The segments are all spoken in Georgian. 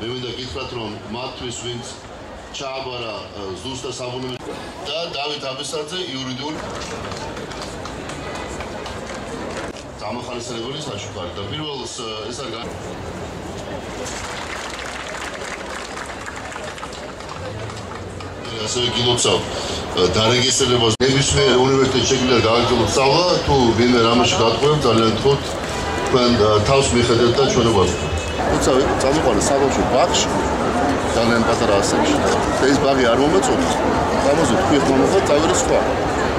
მე მინდა გითხრათ რომ მათთვის ვინც ჩააბარა ზუსტ საბუნებისმეტყველო და დავით აბესაძე იურიდიული გამახარისებელი საშუქარი და პირველს ეს არ ასევე გილოცავ დარეგისტრირებას ნებისმიერ უნივერსიტეტში შეგვიძლია გააგრძელოთ სწავლა თუ ვინმე რამეში გატყუებ ძალიან გთხოვთ თქვენ თავს მიხედეთ და ჩვენობას თუმცა წამოყარა საბავშვო ბაღში ძალიან პატარა ასაკში და ეს ბაღი არ მომეწონა გამოზით თქვი ხმამოხა წავედი სხვა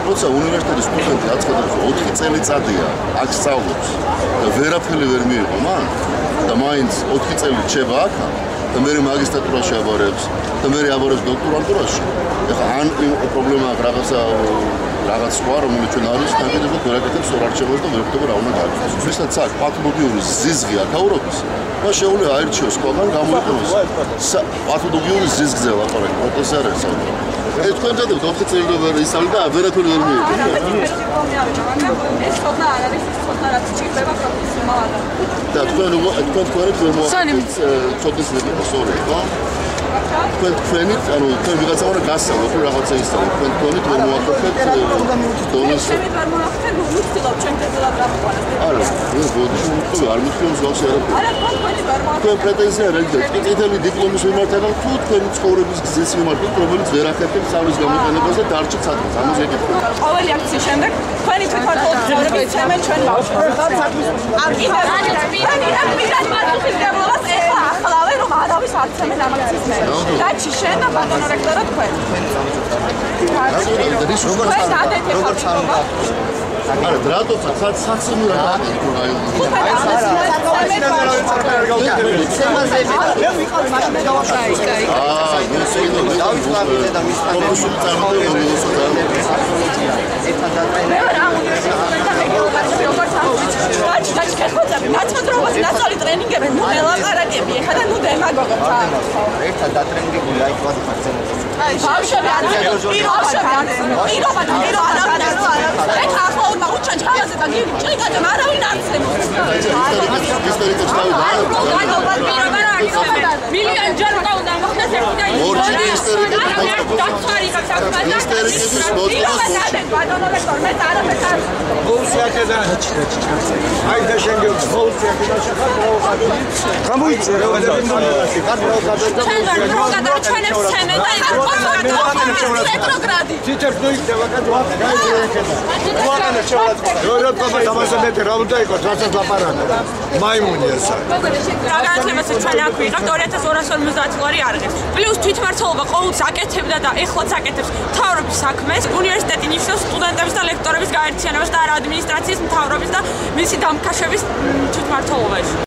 როცა უნივერსიტეტის სტუდენტი აცხადებს 4 წელიწადია აქ სწავლობს და ვერაფერი ვერ მიიღო მან და მაინც 4 წელი რჩება აქ და მე მაგისტრატურაში აბარებს და მე აბარებს დოქტორანტურაში ეხლა ან პრობლემა რაღაც სხვა რომელიც ჩვენ არის თანხმდება ვერაკეთებს ორარჩევას და ვერ ხვდება რა უნდა გააკეთოს ვისაც აქვს პათოლოგიური ზიზღი აქაურობის და შეუძლია აირჩიოს ყველგან გამოიყენოს პათოლოგიური ზიზგზე ლაპარაკი პროფესორი ეს თქვენ დადებთ 4 წელი და ვერ ისწავლე და ვერაფერი ვერ მიიღო ეს ხონა არ არის ხონა რაც ჭირდება პროფესიონალად და თქვენ ვერ მოახერხეთ ცოტის სორე ხო თქვენით ანუ თქვენ ვიღაცა უნდა გასწავლოთ თუ რაღაცა ისწავლოთ თქვენით ვერ მოახერხეთ დონის შევით ვერ მოახერხეთ ვუცდილობ ჩვენ დედლად დაყვანას არა ეს ბოდიში არ მithქოს გავს არაფერი არა თქვენი ვერ მოახერხეთ თქვენ პრეტენზია არ აქვს წითელი დიპლომის მიმართ და თუ თქვენი ცხოვრების გზის მიმართ რომელიც ვერ ახერხებს სწავლის გამოყენებას და დარჩით საქმეს ამას ეკითხა ყოველი აქციის შემდეგ თქვენი თვითონ ცხოვრების თემა ჩვენ ბავშვებს არავის არ ცემენ ამ აქციის მე. დაჩი შენ და ბატონო რექტორო თქვენ. როგორც არა დრატო საციმი რა დაიწყო ნაცვალი ტრენინგები ნუ ელაპარაკები ეხლა და ნუ დემაგოგობ ერთად დატრენინგებული აი თქვა ხარცენებს ბავშვები არ ეხლა ახლა უჩან ჩავაზე და ჭრიკაძე არავინ არ ცემს მილიონი ჯერ უნდა მოხდეს ერთი და მაიმუნი ესა. რაღაცებაც ჩვენ აქ ვიყავთ 2250 წლარი არღებს. პლუს თვითმმართველობა ყოველთვის აკეთებდა და ეხლაც აკეთებს მთავრობის საქმეს. უნივერსიტეტი ნიშნავს სტუდენტების და ლექტორების გაერთიანებას და ადმინისტრაციის მთავრობის და მისი დამქაშების თვითმმართველობაში.